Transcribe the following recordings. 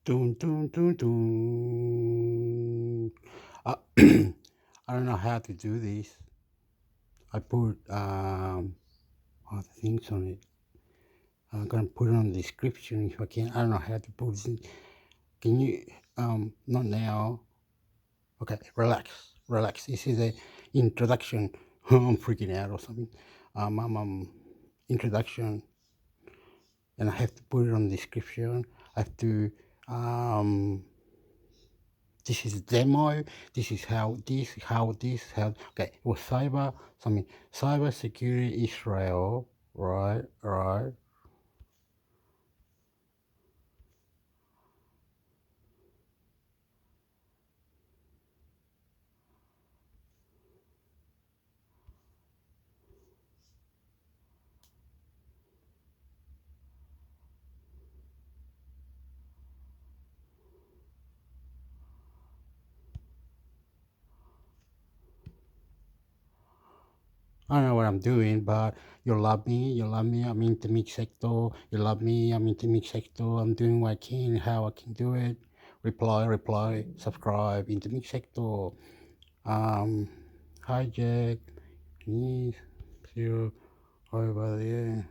Dun, dun, dun, dun. I don't know how to do this. I put other things on it. I'm gonna put it on the description if I can. I don't know how to put it. Can you? Not now. Okay, relax, relax. This is a introduction. I'm freaking out or something. Introduction, and I have to put it on the description. I have to. Um, this is demo. This is how this, how this, how. Okay, it was something, cyber security Israel. Right, right. I don't know what I'm doing, but you love me, you love me, I'm in the mix sector, you love me, I'm in the mix sector, I'm doing what I can, how I can do it. Reply, subscribe in the mix sector. Um, hijack, please, see you over there.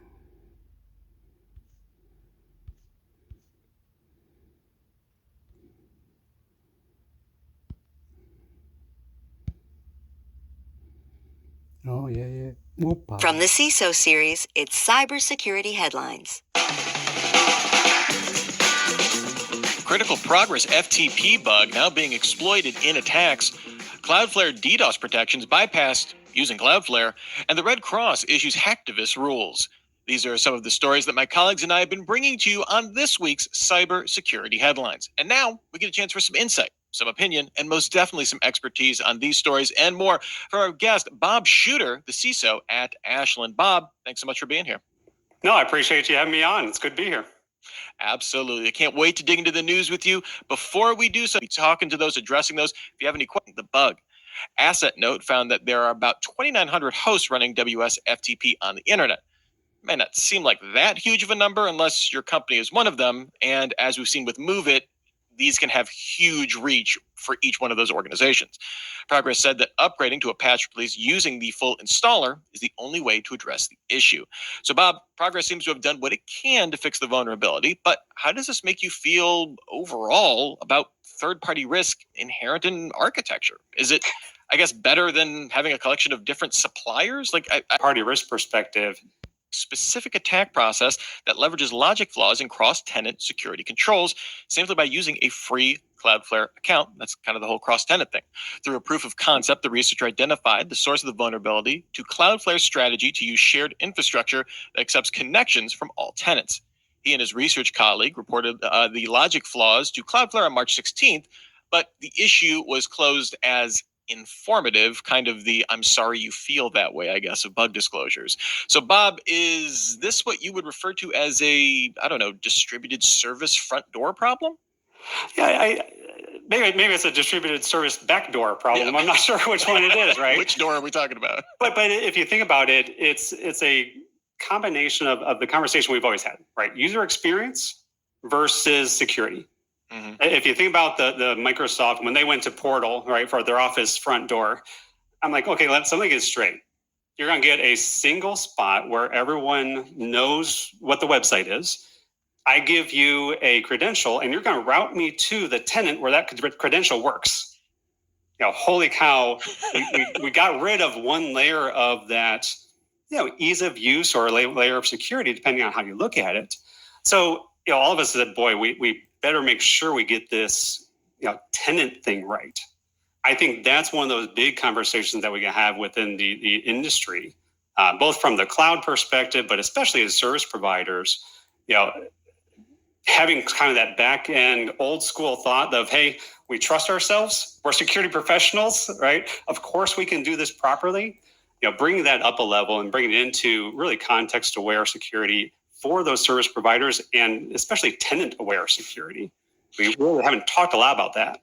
Oh, yeah, yeah. Whoopa. From the CISO series, it's Cybersecurity Headlines. Critical progress FTP bug now being exploited in attacks. Cloudflare DDoS protections bypassed using Cloudflare, and the Red Cross issues hacktivist rules. These are some of the stories that my colleagues and I have been bringing to you on this week's cybersecurity headlines. And now we get a chance for some insight, some opinion, and most definitely some expertise on these stories and more from our guest, Bob Shooter, the CISO at Ashland. Bob, thanks so much for being here. No, I appreciate you having me on. It's good to be here. Absolutely. I can't wait to dig into the news with you. Before we do so, be talking to those, addressing those. If you have any questions, the bug. Asset Note found that there are about 2,900 hosts running WSFTP on the internet. May not seem like that huge of a number unless your company is one of them. And as we've seen with MoveIt, these can have huge reach for each one of those organizations. Progress said that upgrading to a patch release using the full installer is the only way to address the issue. So, Bob, Progress seems to have done what it can to fix the vulnerability, but how does this make you feel overall about third-party risk inherent in architecture? Is it, I guess, better than having a collection of different suppliers? Party risk perspective, specific attack process that leverages logic flaws in cross-tenant security controls simply by using a free Cloudflare account. That's kind of the whole cross-tenant thing. Through a proof of concept, the researcher identified the source of the vulnerability to Cloudflare's strategy to use shared infrastructure that accepts connections from all tenants. He and his research colleague reported the logic flaws to Cloudflare on March 16th, but the issue was closed as informative, kind of the I'm sorry you feel that way, I guess, of bug disclosures. So, Bob, is this what you would refer to as a, I don't know, distributed service front door problem? yeah, maybe it's a distributed service backdoor problem. Yeah. I'm not sure which one it is, right? Which door are we talking about? But if you think about it, it's a combination of the conversation we've always had, right? User experience versus security. Mm-hmm. If you think about the Microsoft, when they went to Portal, right, for their Office front door, I'm like, okay, let something get straight. You're going to get a single spot where everyone knows what the website is. I give you a credential and you're going to route me to the tenant where that credential works. You know, holy cow, we got rid of one layer of that, ease of use or a layer of security, depending on how you look at it. So, all of us said, boy, we better make sure we get this, tenant thing right. I think that's one of those big conversations that we can have within the industry, both from the cloud perspective, but especially as service providers, having kind of that back end old school thought of, hey, we trust ourselves. We're security professionals, right? Of course we can do this properly. Bringing that up a level and bringing it into really context aware security for those service providers and especially tenant aware security. We really haven't talked a lot about that.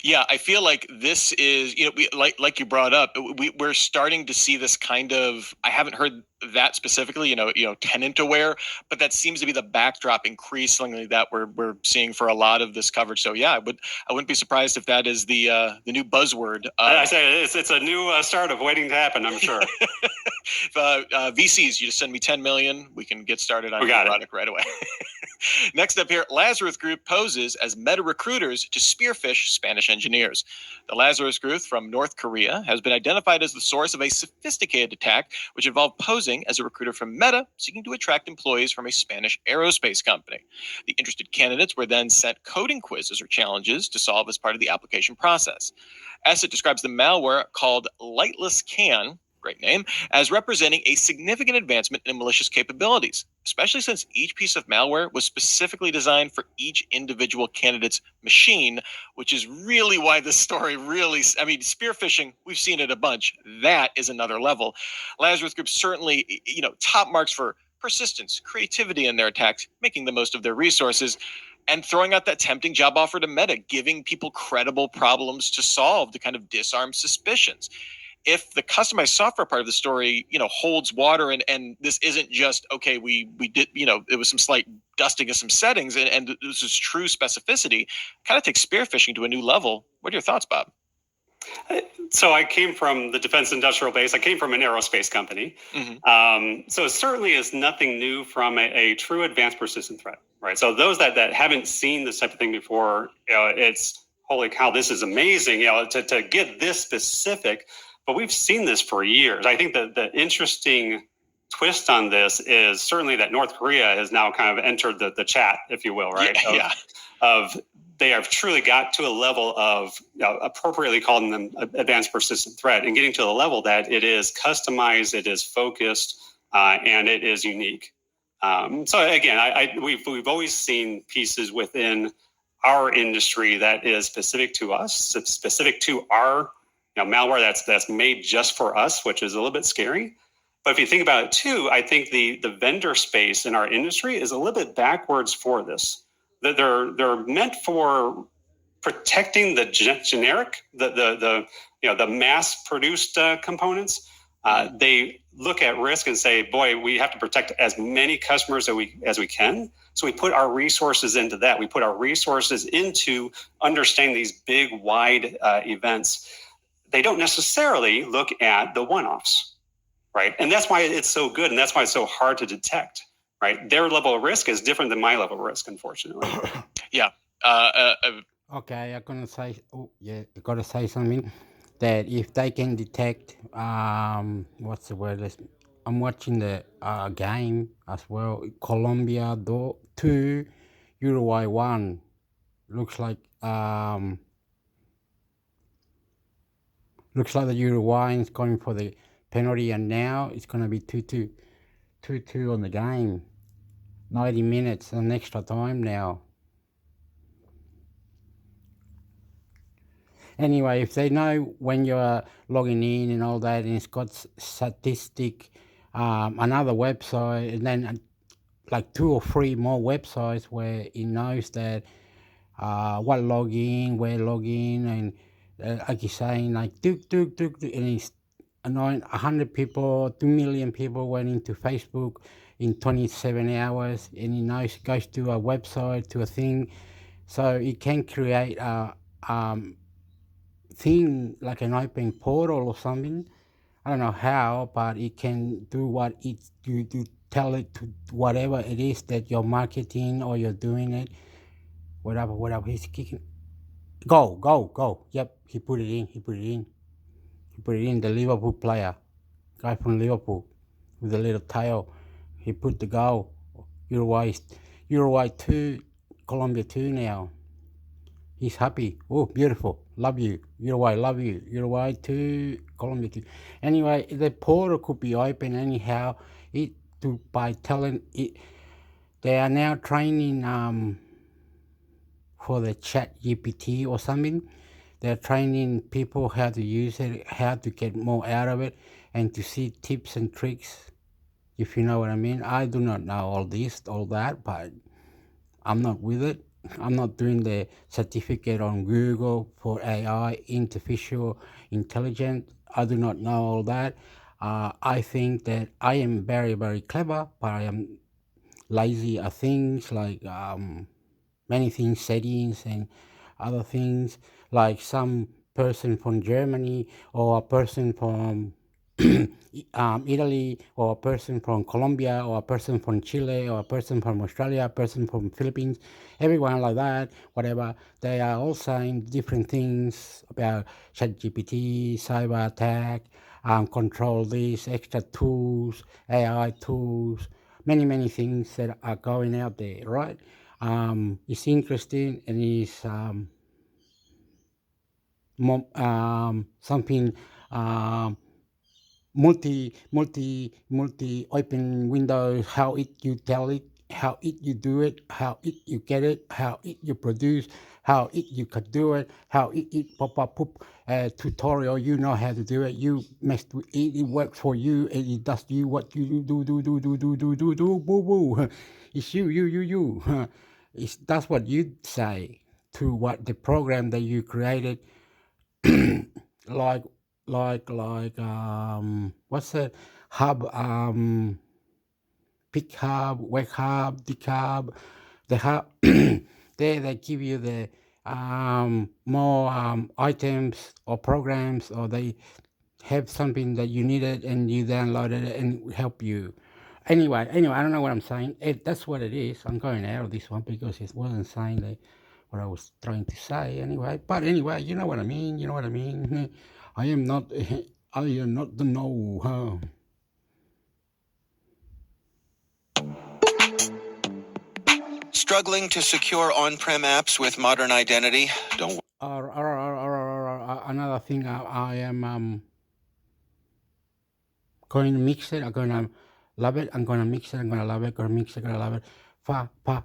Yeah, I feel like this is, like you brought up, we're starting to see this kind of. I haven't heard that specifically, tenant aware, but that seems to be the backdrop increasingly that we're seeing for a lot of this coverage. So yeah, I wouldn't be surprised if that is the new buzzword. I say it's a new start of waiting to happen. I'm sure. VCs, you just send me 10 million, we can get started on We your got it. product right away. Next up here, Lazarus Group poses as meta recruiters to spearfish Spanish engineers. The Lazarus Group from North Korea has been identified as the source of a sophisticated attack, which involved posing as a recruiter from Meta, seeking to attract employees from a Spanish aerospace company. The interested candidates were then sent coding quizzes or challenges to solve as part of the application process. Asset describes the malware called Lightless Can, great name, as representing a significant advancement in malicious capabilities, especially since each piece of malware was specifically designed for each individual candidate's machine, which is really why this story spear phishing, we've seen it a bunch. That is another level. Lazarus Group certainly, top marks for persistence, creativity in their attacks, making the most of their resources, and throwing out that tempting job offer to Meta, giving people credible problems to solve to kind of disarm suspicions. If the customized software part of the story, holds water, and this isn't just, okay, we did, it was some slight dusting of some settings, and this is true specificity, kind of takes spear phishing to a new level. What are your thoughts, Bob? So I came from the defense industrial base. I came from an aerospace company. Mm-hmm. So it certainly is nothing new from a true advanced persistent threat, right? So those that haven't seen this type of thing before, it's holy cow, this is amazing, to get this specific. But we've seen this for years. I think that the interesting twist on this is certainly that North Korea has now kind of entered the chat, if you will, right? Of they have truly got to a level of appropriately calling them advanced persistent threat, and getting to the level that it is customized, it is focused, and it is unique. So again, we've always seen pieces within our industry that is specific to us, specific to our malware that's made just for us, which is a little bit scary. But if you think about it too, I think the vendor space in our industry is a little bit backwards for this. They're meant for protecting the generic, the mass produced components. They look at risk and say, boy, we have to protect as many customers as we can. So we put our resources into that. We put our resources into understanding these big, wide events. They don't necessarily look at the one-offs, right? And that's why it's so good, and that's why it's so hard to detect, right? Their level of risk is different than my level of risk, unfortunately. Yeah. Okay, I'm gonna say. Oh, yeah, I gotta say something. That if they can detect, what's the word? I'm watching the game as well. Colombia 2, Uruguay 1. Looks like the Uruguayans going for the penalty, and now it's gonna be 2-2 on the game. 90 minutes and extra time now. Anyway, if they know when you're logging in and all that, and it's got statistic, another website, and then like 2 or 3 more websites where it knows that what login, where login, and like you're saying, like and it's annoying. 100 people, 2 million people went into Facebook in 27 hours, and it knows, goes to a website, to a thing, so it can create a thing like an open portal or something. I don't know how, but it can do what it do to tell it to whatever it is that you're marketing or you're doing it. Whatever. He's kicking. Go. Yep, he put it in. The Liverpool player, guy from Liverpool, with the little tail. He put the goal. Uruguay 2, Colombia 2 now. He's happy. Oh, beautiful. Love you. Uruguay, love you. Uruguay 2, Colombia 2. Anyway, the portal could be open anyhow. By telling it, they are now training for the chat GPT or something. They're training people how to use it, how to get more out of it, and to see tips and tricks, if you know what I mean. I do not know all that, but I'm not with it. I'm not doing the certificate on Google for AI, artificial intelligence. I do not know all that. I think that I am very, very clever, but I am lazy at things like many things, settings and other things, like some person from Germany or a person from Italy or a person from Colombia or a person from Chile or a person from Australia, a person from Philippines, everyone like that, whatever. They are all saying different things about ChatGPT, cyber attack, control this, extra tools, AI tools, many things that are going out there, right? It's interesting and it's something multi open windows, how it you tell it, how it you do it, how it you get it, how it you produce, how it you could do it, how it pop tutorial, you know how to do it, you messed with it, it works for you and it does you what you do boo boo. It's you. It's that's what you say to what the program that you created like what's that hub pick hub, wake hub, dick hub, the hub they give you the more items or programs, or they have something that you needed and you downloaded it and it will help you. Anyway, I don't know what I'm saying. That's what it is. I'm going out of this one because it wasn't saying that what I was trying to say anyway. But anyway, you know what I mean. You know what I mean. I am not. I am not the no. Huh? Struggling to secure on-prem apps with modern identity? Don't Another thing, I am going to mix it. I'm gonna love it. I'm gonna mix it. I'm gonna love it. Gonna mix it. Gonna love it. Fa pa.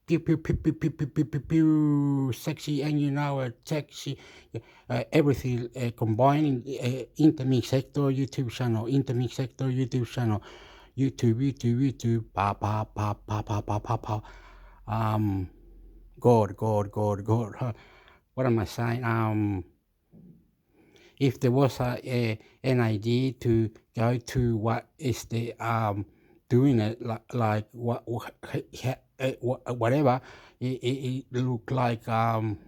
Pew pew pew pew pew pew pew pew pew. Sexy, and you know it. Sexy. Everything combined. Intermix sector YouTube channel. Intermix sector YouTube channel. YouTube. Pa pa pa pa pa pa pa pa. God. What am I saying? If there was an idea to go to what is the doing it like whatever, it look like don't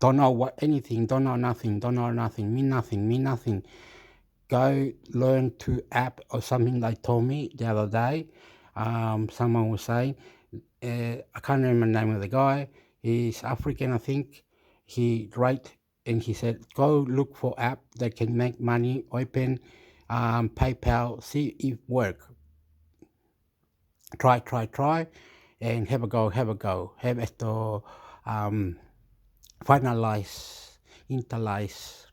know what anything, don't know nothing, mean nothing. Go learn to app or something. They told me the other day. Someone was saying, I can't remember the name of the guy. He's African, I think. He write and he said, go look for app that can make money, open PayPal, see if work. Try, and have a go. Have esto finalize, internalize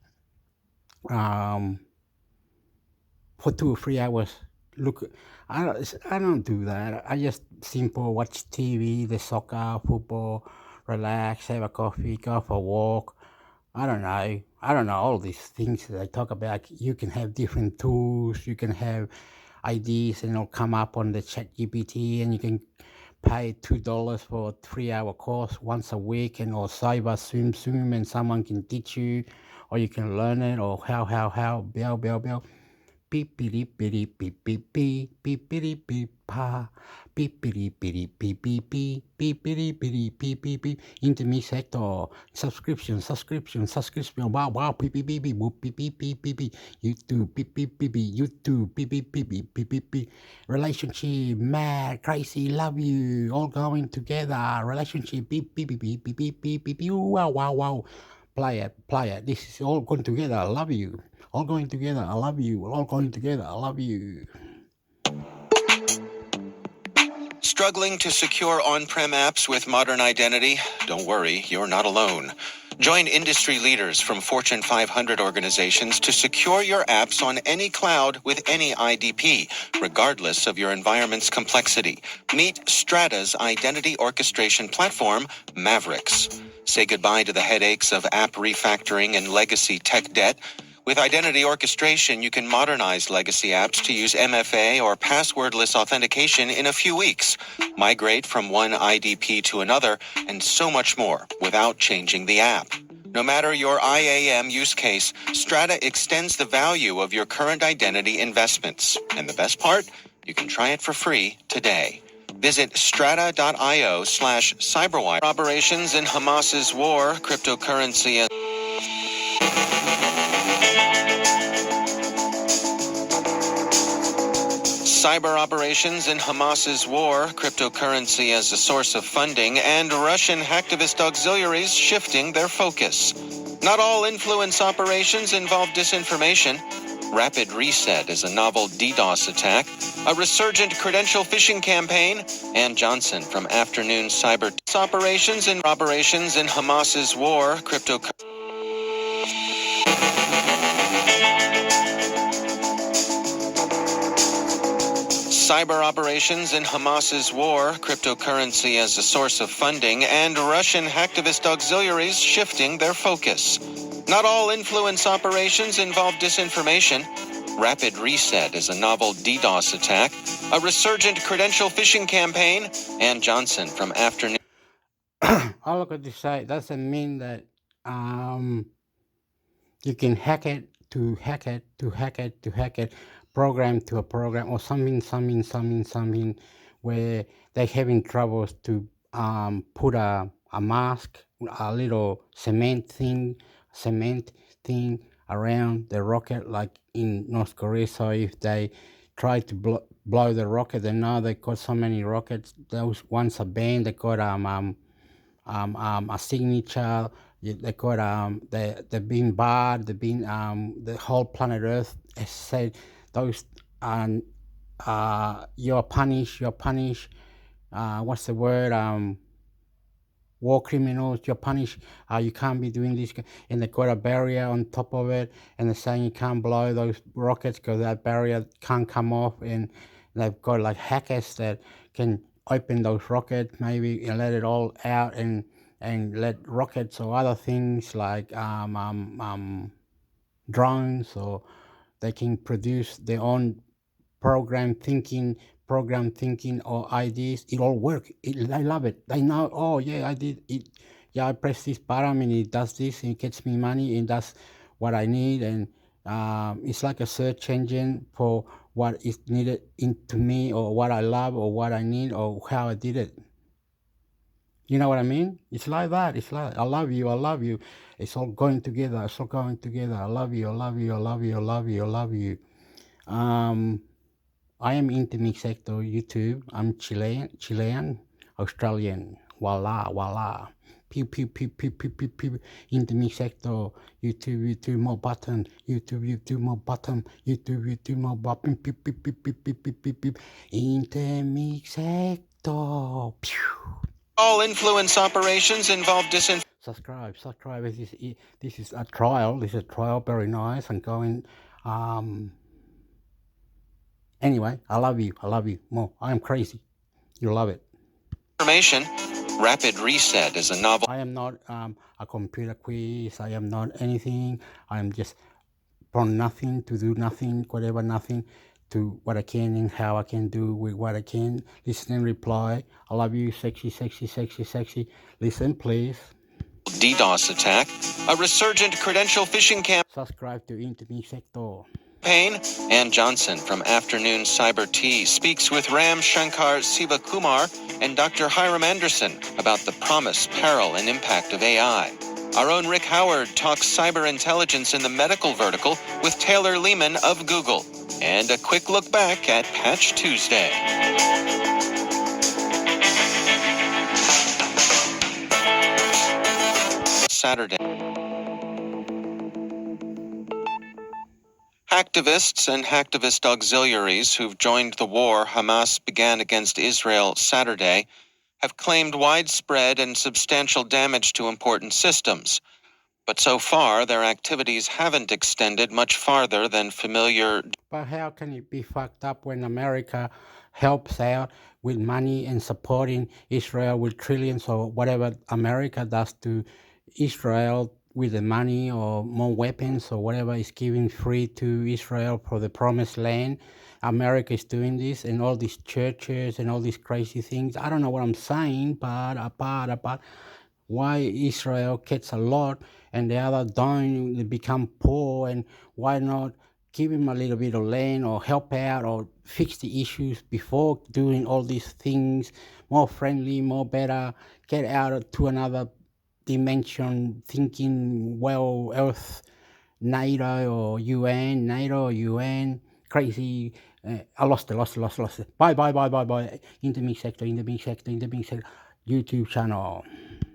for 2 or 3 hours. Look, I don't do that. I just simple watch TV, the soccer, football, relax, have a coffee, go for a walk. I don't know all these things that I talk about. You can have different tools, you can have ideas, and it'll come up on the ChatGPT, and you can pay $2 for a 3-hour course once a week, and or cyber swim, and someone can teach you, or you can learn it, or how, bell. Beep beep beep beep beep beep beep beep beep pa beep beep beep beep beep beep beep beep beep beep beep intermix sector subscription wow beep beep beep beep beep beep beep beep YouTube beep beep beep YouTube beep beep beep beep beep relationship mad crazy love you all going together relationship beep beep beep beep beep beep beep wow play it this is all going together I love you. All going together, I love you. All going together, I love you. Struggling to secure on-prem apps with modern identity? Don't worry, you're not alone. Join industry leaders from Fortune 500 organizations to secure your apps on any cloud with any IDP, regardless of your environment's complexity. Meet Strata's identity orchestration platform, Mavericks. Say goodbye to the headaches of app refactoring and legacy tech debt With identity orchestration, you can modernize legacy apps to use MFA or passwordless authentication in a few weeks, migrate from one IDP to another, and so much more without changing the app. No matter your IAM use case, Strata extends the value of your current identity investments. And the best part? You can try it for free today. Visit strata.io/cyberwire. Operations in Hamas's war, cryptocurrency, and cyber operations in Hamas's war, cryptocurrency as a source of funding, and Russian hacktivist auxiliaries shifting their focus. Not all influence operations involve disinformation. Rapid Reset is a novel DDoS attack, a resurgent credential phishing campaign, and Johnson from Afternoon Cyber operations in Hamas's war, cryptocurrency. Cyber operations in Hamas's war, cryptocurrency as a source of funding, and Russian hacktivist auxiliaries shifting their focus. Not all influence operations involve disinformation. Rapid Reset is a novel DDoS attack, a resurgent credential phishing campaign, and Johnson from Afternoon. All I got to say doesn't mean that you can hack it, program to a program, or something, where they're having troubles to put a mask, a little cement thing around the rocket, like in North Korea. So if they try to blow the rocket, they know they got so many rockets. Those ones are banned. They got a signature. They got they've been barred. They've been the whole planet Earth has said those you're punished. What's the word? War criminals. You're punished. You can't be doing this. And they got a barrier on top of it, and they're saying you can't blow those rockets because that barrier can't come off. And they've got like hackers that can open those rockets, maybe, and let it all out, and let rockets or other things like drones, or they can produce their own program thinking or ideas. It all works. I love it. They know, oh yeah, I did it. Yeah, I press this button and it does this and it gets me money and that's what I need. And it's like a search engine for what is needed into me, or what I love, or what I need, or how I did it. You know what I mean? It's like that. It's like, I love you. It's all going together. I love you. I am into mix sector YouTube. I'm Chilean, Australian. Voila. Pew. Into mix sector YouTube, more button. YouTube, more button. YouTube, more button. Pew. Into mix sector. Pew. All influence operations involve Subscribe. This is a trial. Very nice and going. Anyway, I love you more. I am crazy. You love it. Information. Rapid Reset is a novel. I am not a computer quiz. I am not anything. I am just from nothing to do nothing, whatever, nothing to what I can and how I can do with what I can. Listen and reply. I love you, sexy. Listen, please. DDoS attack, a resurgent credential phishing campaign. Subscribe to Intimate Sector. And Johnson from Afternoon Cyber Tea speaks with Ram Shankar Sivakumar and Dr. Hiram Anderson about the promise, peril, and impact of AI. Our own Rick Howard talks cyber intelligence in the medical vertical with Taylor Lehman of Google. And a quick look back at Patch Tuesday. Saturday. Hacktivists and hacktivist auxiliaries who've joined the war Hamas began against Israel Saturday have claimed widespread and substantial damage to important systems. But so far, their activities haven't extended much farther than familiar. But how can it be fucked up when America helps out with money and supporting Israel with trillions, or whatever America does to Israel with the money or more weapons or whatever is given free to Israel for the promised land. America is doing this, and all these churches and all these crazy things. I don't know what I'm saying, but apart, why Israel gets a lot and the other don't, they become poor, and why not give him a little bit of land or help out or fix the issues before doing all these things, more friendly, more better, get out to another dimension, thinking, well, Earth, NATO or UN, crazy. I lost it. Bye. Intermix sector, YouTube channel.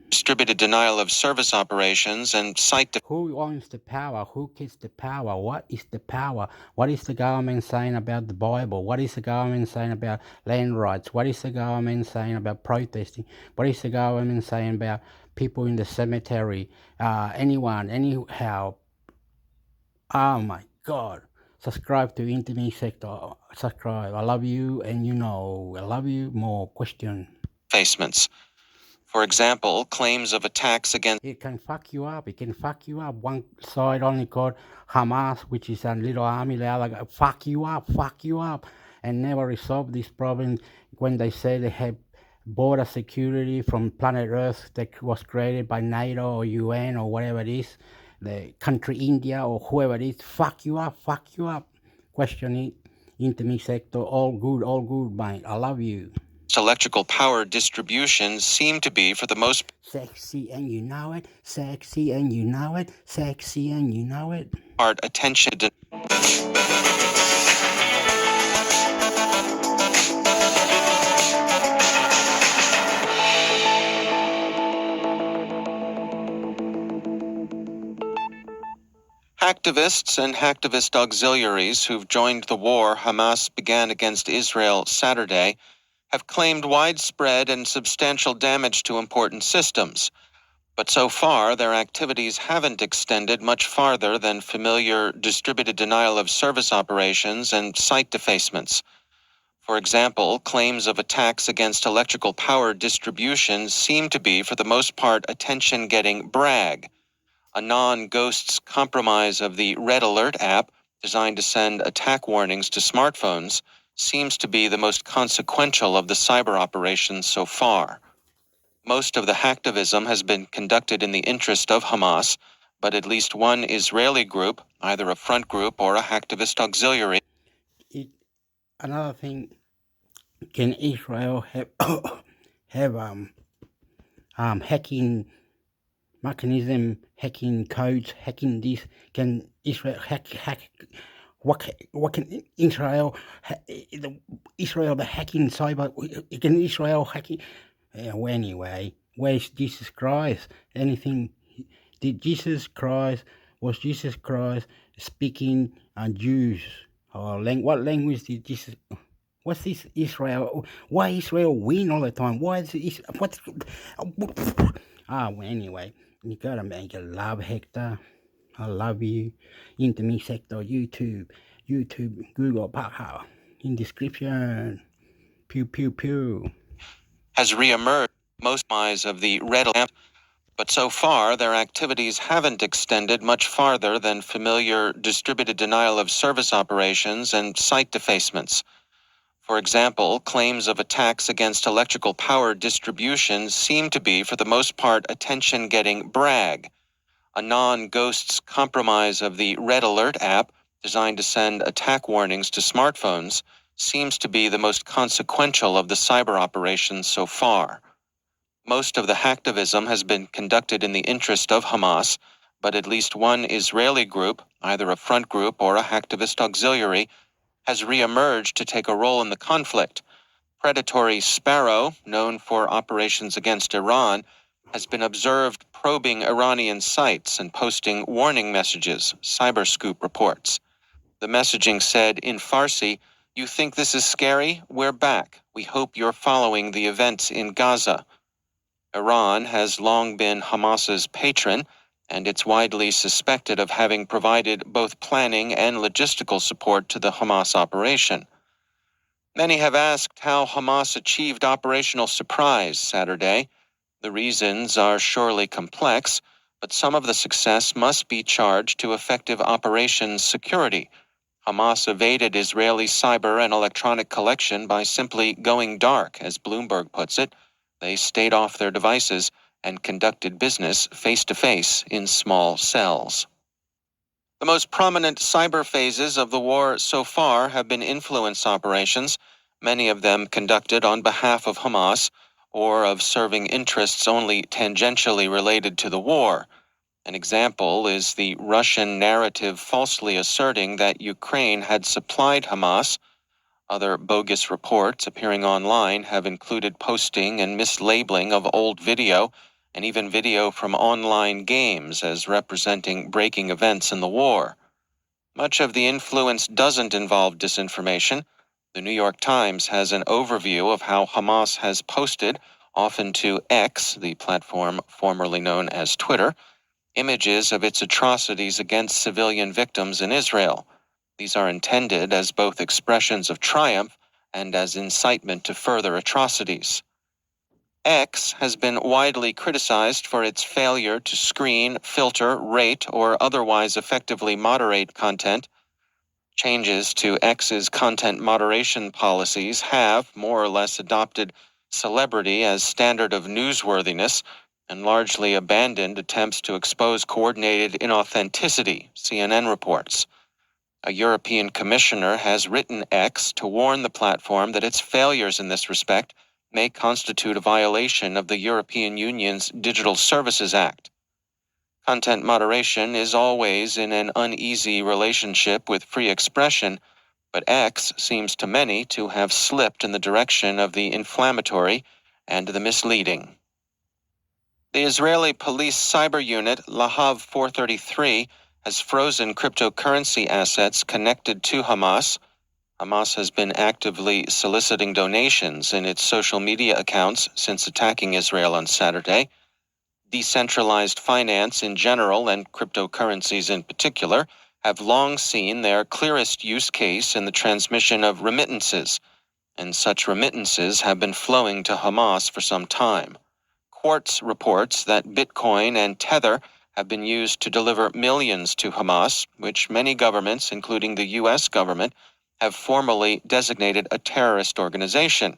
Distributed denial of service operations and site. Who owns the power? Who gets the power? What is the power? What is the government saying about the Bible? What is the government saying about land rights? What is the government saying about protesting? What is the government saying about people in the cemetery? Anyhow. Oh my God. Subscribe to Internet Sector. Subscribe. I love you, and I love you. More question. Facements. For example, claims of attacks against. It can fuck you up. One side only got Hamas, which is a little army. The other guy, fuck you up, and never resolve this problem when they say they have border security from planet Earth that was created by NATO or UN or whatever it is, the country India or whoever it is. Fuck you up. Question it. Internet sector. All good, mate. I love you. Electrical power distribution seem to be, for the most Sexy and you know it. part, attention. Hacktivists and hacktivist auxiliaries who've joined the war Hamas began against Israel Saturday have claimed widespread and substantial damage to important systems. But so far, their activities haven't extended much farther than familiar distributed denial of service operations and site defacements. For example, claims of attacks against electrical power distribution seem to be, for the most part, attention-getting brag. A non-ghosts compromise of the Red Alert app, designed to send attack warnings to smartphones, seems to be the most consequential of the cyber operations so far. Most of the hacktivism has been conducted in the interest of Hamas, but at least one Israeli group, either a front group or a hacktivist auxiliary. Another thing, can Israel have hacking mechanism, hacking codes, hacking this? Can Israel hack? What can Israel the hacking cyber? Can Israel hacking? Well, anyway, where's Jesus Christ? Anything? Was Jesus Christ speaking Jews? Or what language did Jesus? What's this Israel? Why Israel win all the time? Why is it? What's? Well, anyway, you gotta make a love, Hector. I love you. Internet sector, YouTube, Google, power in description. Pew. Has reemerged most of the Red Alert, but so far their activities haven't extended much farther than familiar distributed denial of service operations and site defacements. For example, claims of attacks against electrical power distribution seem to be, for the most part, attention-getting brag. A non-ghosts compromise of the Red Alert app, designed to send attack warnings to smartphones, seems to be the most consequential of the cyber operations so far. Most of the hacktivism has been conducted in the interest of Hamas, but at least one Israeli group, either a front group or a hacktivist auxiliary, has reemerged to take a role in the conflict. Predatory Sparrow, known for operations against Iran, has been observed probing Iranian sites and posting warning messages, Cyberscoop reports. The messaging said in Farsi, "You think this is scary? We're back. We hope you're following the events in Gaza." Iran has long been Hamas's patron, and it's widely suspected of having provided both planning and logistical support to the Hamas operation. Many have asked how Hamas achieved operational surprise Saturday. The reasons are surely complex, but some of the success must be charged to effective operations security. Hamas evaded Israeli cyber and electronic collection by simply going dark, as Bloomberg puts it. They stayed off their devices and conducted business face-to-face in small cells. The most prominent cyber phases of the war so far have been influence operations, many of them conducted on behalf of Hamas or of serving interests only tangentially related to the war. An example is the Russian narrative falsely asserting that Ukraine had supplied Hamas. Other bogus reports appearing online have included posting and mislabeling of old video and even video from online games as representing breaking events in the war. Much of the influence doesn't involve disinformation. The New York Times has an overview of how Hamas has posted, often to X, the platform formerly known as Twitter, images of its atrocities against civilian victims in Israel. These are intended as both expressions of triumph and as incitement to further atrocities. X has been widely criticized for its failure to screen, filter, rate, or otherwise effectively moderate content. Changes to X's content moderation policies have, more or less, adopted celebrity as standard of newsworthiness and largely abandoned attempts to expose coordinated inauthenticity, CNN reports. A European commissioner has written X to warn the platform that its failures in this respect may constitute a violation of the European Union's Digital Services Act. Content moderation is always in an uneasy relationship with free expression, but X seems to many to have slipped in the direction of the inflammatory and the misleading. The Israeli police cyber unit, Lahav 433, has frozen cryptocurrency assets connected to Hamas. Hamas has been actively soliciting donations in its social media accounts since attacking Israel on Saturday. Decentralized finance in general and cryptocurrencies in particular have long seen their clearest use case in the transmission of remittances, and such remittances have been flowing to Hamas for some time. Quartz reports that Bitcoin and Tether have been used to deliver millions to Hamas, which many governments, including the U.S. government, have formally designated a terrorist organization.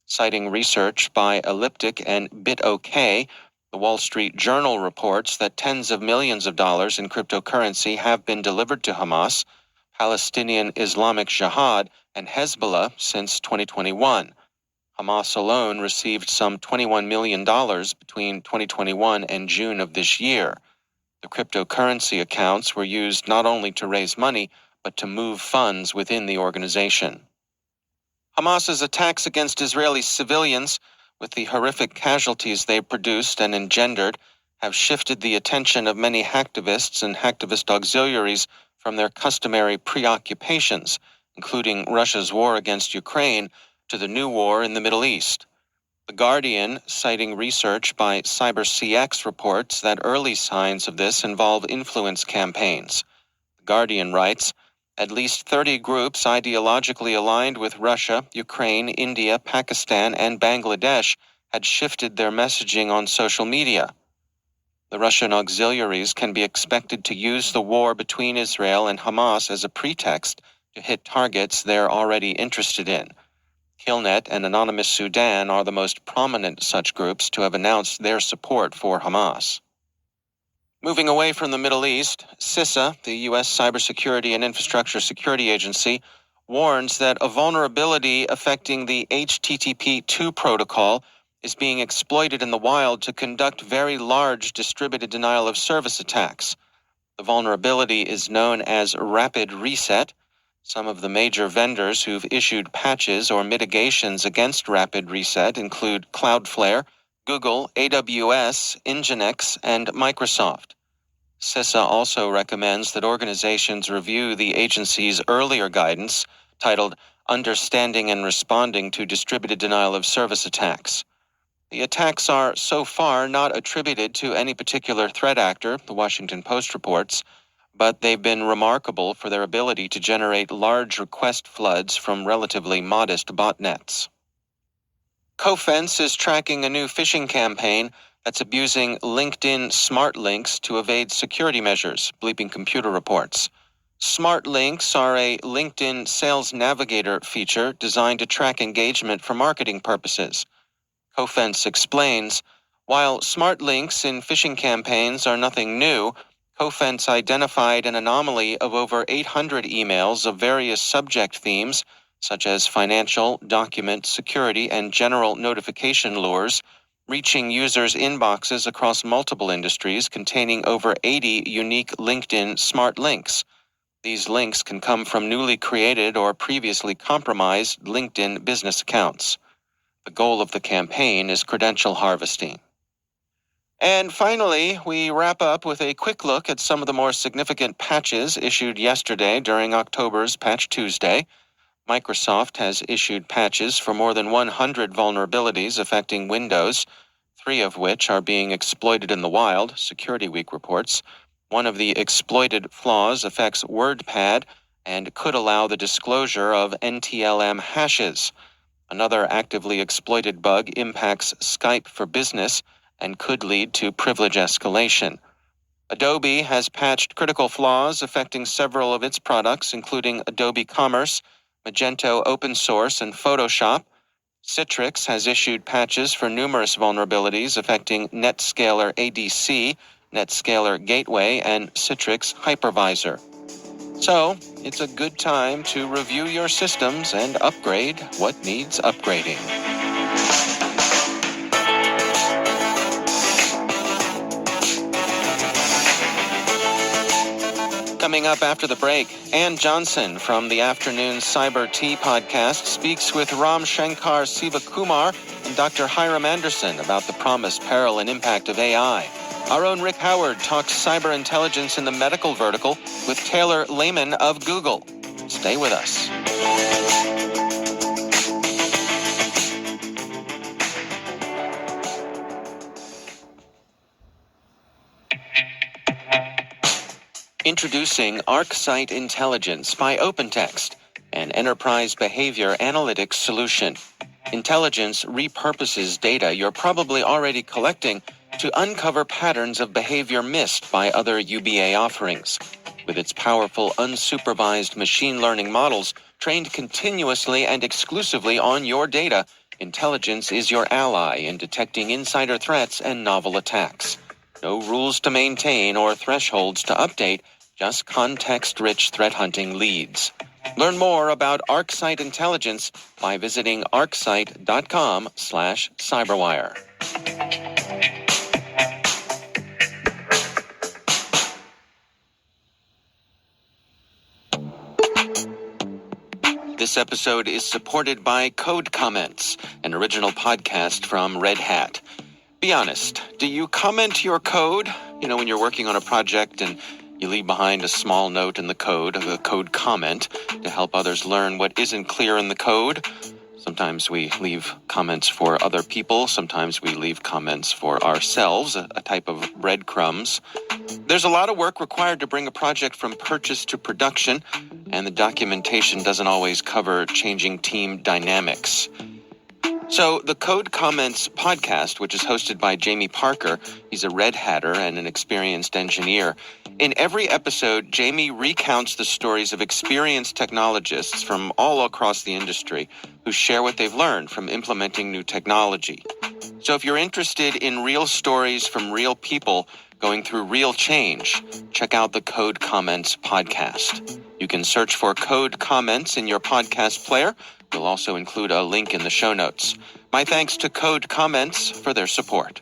Citing research by Elliptic and BitOK, the Wall Street Journal reports that tens of millions of dollars in cryptocurrency have been delivered to Hamas, Palestinian Islamic Jihad, and Hezbollah since 2021. Hamas alone received some $21 million between 2021 and June of this year. The cryptocurrency accounts were used not only to raise money, but to move funds within the organization. Hamas's attacks against Israeli civilians, with the horrific casualties they produced and engendered, have shifted the attention of many hacktivists and hacktivist auxiliaries from their customary preoccupations, including Russia's war against Ukraine, to the new war in the Middle East. The Guardian, citing research by CyberCX, reports that early signs of this involve influence campaigns. The Guardian writes, at least 30 groups ideologically aligned with Russia, Ukraine, India, Pakistan, and Bangladesh had shifted their messaging on social media. The Russian auxiliaries can be expected to use the war between Israel and Hamas as a pretext to hit targets they're already interested in. Killnet and Anonymous Sudan are the most prominent such groups to have announced their support for Hamas. Moving away from the Middle East, CISA, the U.S. Cybersecurity and Infrastructure Security Agency, warns that a vulnerability affecting the HTTP2 protocol is being exploited in the wild to conduct very large distributed denial of service attacks. The vulnerability is known as Rapid Reset. Some of the major vendors who've issued patches or mitigations against Rapid Reset include Cloudflare, Google, AWS, Nginx, and Microsoft. CISA also recommends that organizations review the agency's earlier guidance titled Understanding and Responding to Distributed Denial of Service Attacks. The attacks are so far not attributed to any particular threat actor, the Washington Post reports, but they've been remarkable for their ability to generate large request floods from relatively modest botnets. Cofense is tracking a new phishing campaign that's abusing LinkedIn smart links to evade security measures, Bleeping Computer reports. Smart links are a LinkedIn Sales Navigator feature designed to track engagement for marketing purposes. Cofense explains, while smart links in phishing campaigns are nothing new, Cofense identified an anomaly of over 800 emails of various subject themes, such as financial, document, security, and general notification lures, reaching users' inboxes across multiple industries containing over 80 unique LinkedIn smart links. These links can come from newly created or previously compromised LinkedIn business accounts. The goal of the campaign is credential harvesting. And finally, we wrap up with a quick look at some of the more significant patches issued yesterday during October's Patch Tuesday. Microsoft has issued patches for more than 100 vulnerabilities affecting Windows, 3 of which are being exploited in the wild, Security Week reports. One of the exploited flaws affects WordPad and could allow the disclosure of NTLM hashes. Another actively exploited bug impacts Skype for Business and could lead to privilege escalation. Adobe has patched critical flaws affecting several of its products, including Adobe Commerce, Magento Open Source, and Photoshop. Citrix has issued patches for numerous vulnerabilities affecting NetScaler ADC, NetScaler Gateway, and Citrix Hypervisor. So, it's a good time to review your systems and upgrade what needs upgrading. Coming up after the break, Ann Johnson from the Afternoon Cyber Tea podcast speaks with Ram Shankar Sivakumar and Dr. Hiram Anderson about the promise, peril, and impact of AI. Our own Rick Howard talks cyber intelligence in the medical vertical with Taylor Lehman of Google. Stay with us. Introducing ArcSight Intelligence by OpenText, an enterprise behavior analytics solution. Intelligence repurposes data you're probably already collecting to uncover patterns of behavior missed by other UBA offerings. With its powerful, unsupervised machine learning models trained continuously and exclusively on your data, Intelligence is your ally in detecting insider threats and novel attacks. No rules to maintain or thresholds to update, just context-rich threat hunting leads. Learn more about ArcSight Intelligence by visiting arcsight.com/cyberwire. This episode is supported by Code Comments, an original podcast from Red Hat. Be honest, do you comment your code? When you're working on a project and you leave behind a small note in the code, a code comment, to help others learn what isn't clear in the code. Sometimes we leave comments for other people. Sometimes we leave comments for ourselves, a type of breadcrumbs. There's a lot of work required to bring a project from purchase to production, and the documentation doesn't always cover changing team dynamics. So the Code Comments podcast, which is hosted by Jamie Parker, he's a Red Hatter and an experienced engineer. In every episode, Jamie recounts the stories of experienced technologists from all across the industry who share what they've learned from implementing new technology. So if you're interested in real stories from real people going through real change, check out the Code Comments podcast. You can search for Code Comments in your podcast player. We'll also include a link in the show notes. My thanks to Code Comments for their support.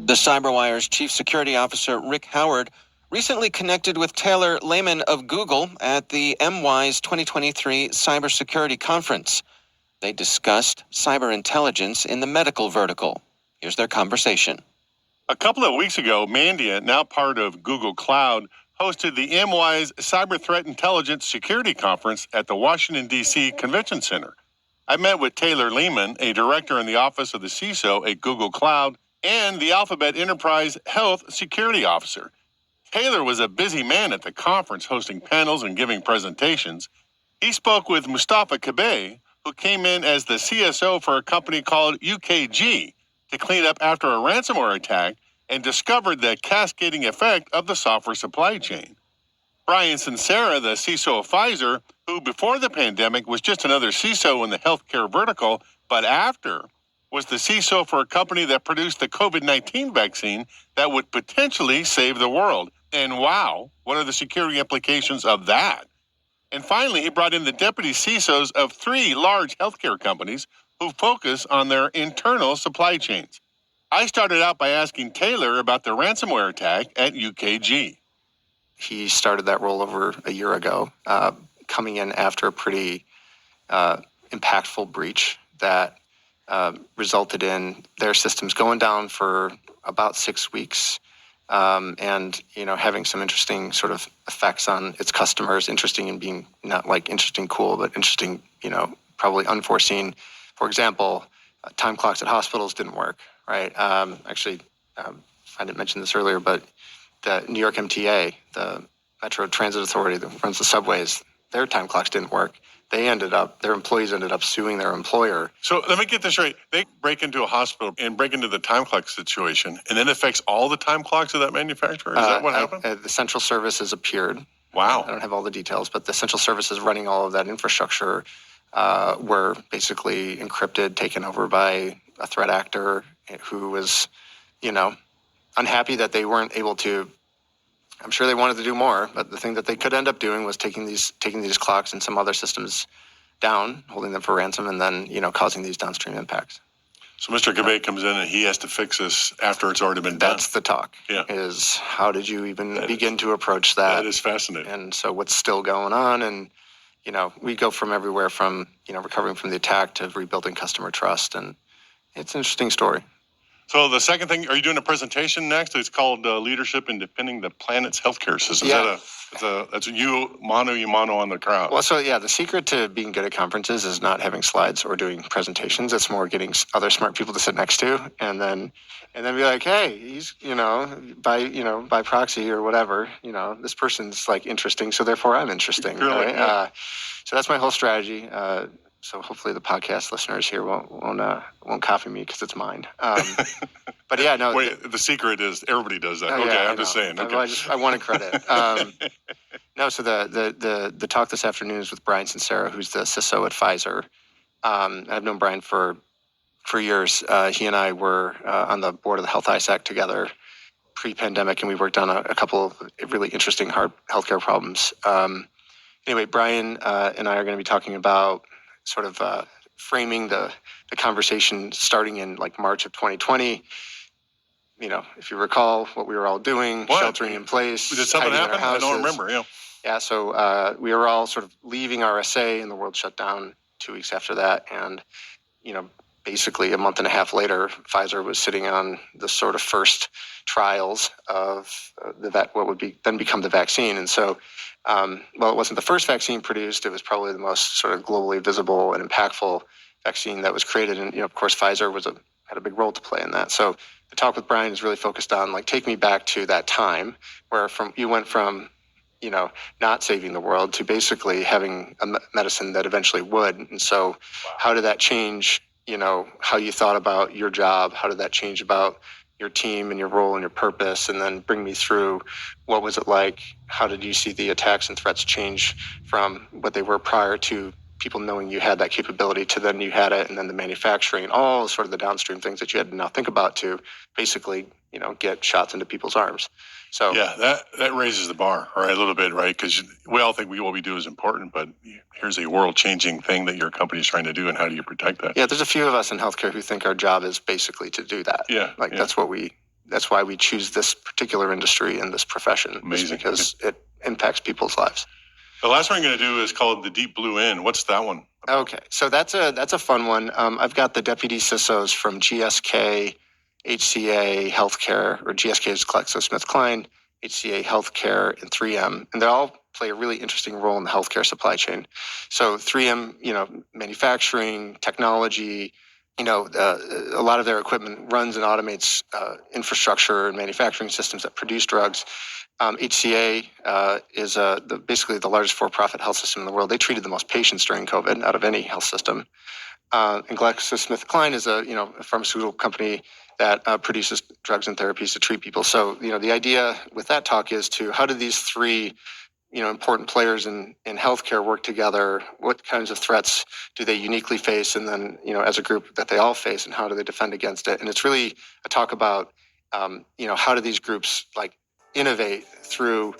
The CyberWire's Chief Security Officer, Rick Howard, recently connected with Taylor Lehman of Google at the MWise 2023 Cybersecurity Conference. They discussed cyber intelligence in the medical vertical. Here's their conversation. A couple of weeks ago, Mandia, now part of Google Cloud, hosted the MWise Cyber Threat Intelligence Security Conference at the Washington, D.C. Convention Center. I met with Taylor Lehman, a director in the office of the CISO at Google Cloud, and the Alphabet Enterprise Health Security Officer. Taylor was a busy man at the conference, hosting panels and giving presentations. He spoke with Mustafa Kabay, who came in as the CSO for a company called UKG to clean up after a ransomware attack and discovered the cascading effect of the software supply chain. Brian Sincera, the CISO of Pfizer, who before the pandemic was just another CISO in the healthcare vertical, but after was the CISO for a company that produced the COVID-19 vaccine that would potentially save the world. And wow, what are the security implications of that? And finally, he brought in the deputy CISOs of 3 large healthcare companies who focus on their internal supply chains. I started out by asking Taylor about the ransomware attack at UKG. He started that role over a year ago, coming in after a pretty impactful breach that resulted in their systems going down for about 6 weeks, and having some interesting sort of effects on its customers. Interesting in being not like interesting cool, but interesting, probably unforeseen. For example, time clocks at hospitals didn't work, right? Actually, I didn't mention this earlier, but the New York MTA, the Metro Transit Authority that runs the subways, their time clocks didn't work. Their employees ended up suing their employer. So let me get this right. They break into a hospital and break into the time clock situation, and then it affects all the time clocks of that manufacturer? Is that what happened? The central services appeared. Wow. I don't have all the details, but the central services running all of that infrastructure were basically encrypted, taken over by a threat actor who was, unhappy that they weren't able to. I'm sure they wanted to do more, but the thing that they could end up doing was taking these clocks and some other systems down, holding them for ransom, and then causing these downstream impacts. So Mr. Kabay comes in and he has to fix this after it's already been done. That's the talk. Yeah. Is how did you even begin to approach that? That is fascinating. And so what's still going on? And we go from everywhere from recovering from the attack to rebuilding customer trust, and it's an interesting story. So the second thing, are you doing a presentation next? It's called Leadership in Defending the Planet's Healthcare System. Yeah. That's you mono on the crowd. Well, so yeah, the secret to being good at conferences is not having slides or doing presentations. It's more getting other smart people to sit next to, and then be like, hey, he's by proxy or whatever, this person's like interesting, so therefore I'm interesting. Really? Right? Yeah. So that's my whole strategy. So hopefully the podcast listeners here won't copy me because it's mine. But yeah, no. Wait, the secret is everybody does that. Oh, okay, yeah, I'm just saying. Okay. I wanted credit. No, so the talk this afternoon is with Brian Sincera, who's the CISO at Pfizer. I've known Brian for years. He and I were on the board of the Health ISAC together pre-pandemic, and we worked on a couple of really interesting hard healthcare problems. Anyway, Brian and I are going to be talking about sort of framing the conversation starting in like March of 2020. If you recall what we were all doing, sheltering in place. Did something happen? I don't remember. Yeah. Yeah. So we were all sort of leaving RSA, and the world shut down 2 weeks after that. And basically a month and a half later, Pfizer was sitting on the sort of first trials of what would then become the vaccine. And so, it wasn't the first vaccine produced. It was probably the most sort of globally visible and impactful vaccine that was created. And, of course, Pfizer had a big role to play in that. So the talk with Brian is really focused on take me back to that time where you went from, not saving the world to basically having a medicine that eventually would. And so how did that change, how you thought about your job? How did that change about your team and your role and your purpose? And then bring me through what was it like? How did you see the attacks and threats change from what they were prior to people knowing you had that capability to then you had it, and then the manufacturing and all sort of the downstream things that you had to now think about to basically, get shots into people's arms. So yeah, that raises the bar, right, a little bit, right? Because we all think what we do is important, but here's a world-changing thing that your company is trying to do, and how do you protect that? Yeah, there's a few of us in healthcare who think our job is basically to do that. Yeah, that's why we choose this particular industry and this profession. Amazing, because it impacts people's lives. The last one I'm going to do is called the Deep Blue In. What's that one? Okay, so that's a fun one. I've got the deputy CISOs from GSK, HCA Healthcare, or GSK is GlaxoSmithKline, HCA Healthcare, and 3M, and they all play a really interesting role in the healthcare supply chain. So 3M, manufacturing, technology, a lot of their equipment runs and automates infrastructure and manufacturing systems that produce drugs. HCA is basically the largest for-profit health system in the world. They treated the most patients during COVID out of any health system. And GlaxoSmithKline is a pharmaceutical company that produces drugs and therapies to treat people. So the idea with that talk is to how do these three important players in healthcare work together? What kinds of threats do they uniquely face, and then as a group that they all face, and how do they defend against it? And it's really a talk about how do these groups innovate through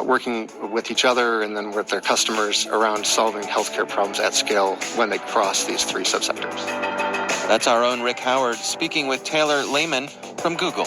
working with each other and then with their customers around solving healthcare problems at scale when they cross these three subsectors. That's our own Rick Howard speaking with Taylor Lehman from Google.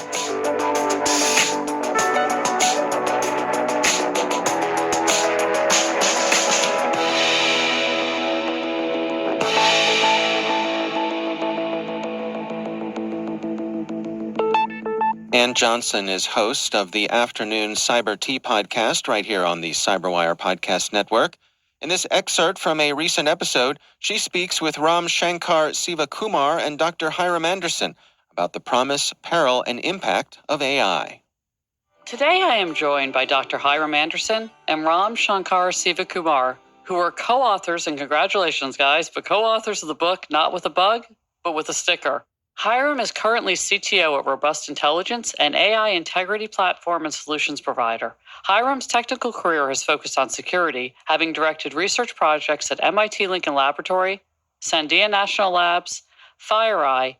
Ann Johnson is host of the Afternoon Cyber Tea podcast right here on the CyberWire Podcast Network. In this excerpt from a recent episode, she speaks with Ram Shankar Sivakumar and Dr. Hiram Anderson about the promise, peril, and impact of AI. Today I am joined by Dr. Hiram Anderson and Ram Shankar Sivakumar, who are co-authors, and congratulations guys, but co-authors of the book Not With a Bug, but with a Sticker. Hiram is currently CTO at Robust Intelligence, an AI integrity platform and solutions provider. Hiram's technical career has focused on security, having directed research projects at MIT Lincoln Laboratory, Sandia National Labs, FireEye,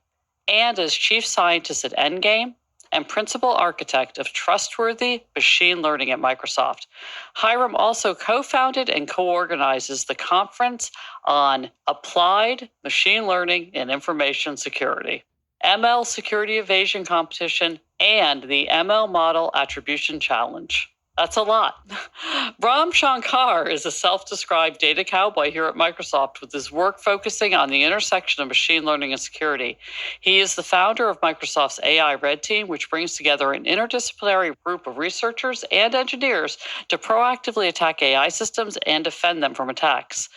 and as chief scientist at Endgame and principal architect of trustworthy machine learning at Microsoft. Hiram also co-founded and co-organizes the Conference on Applied Machine Learning and Information Security, ML Security Evasion Competition, and the ML Model Attribution Challenge. That's a lot. Ram Shankar is a self-described data cowboy here at Microsoft with his work focusing on the intersection of machine learning and security. He is the founder of Microsoft's AI Red Team, which brings together an interdisciplinary group of researchers and engineers to proactively attack AI systems and defend them from attacks.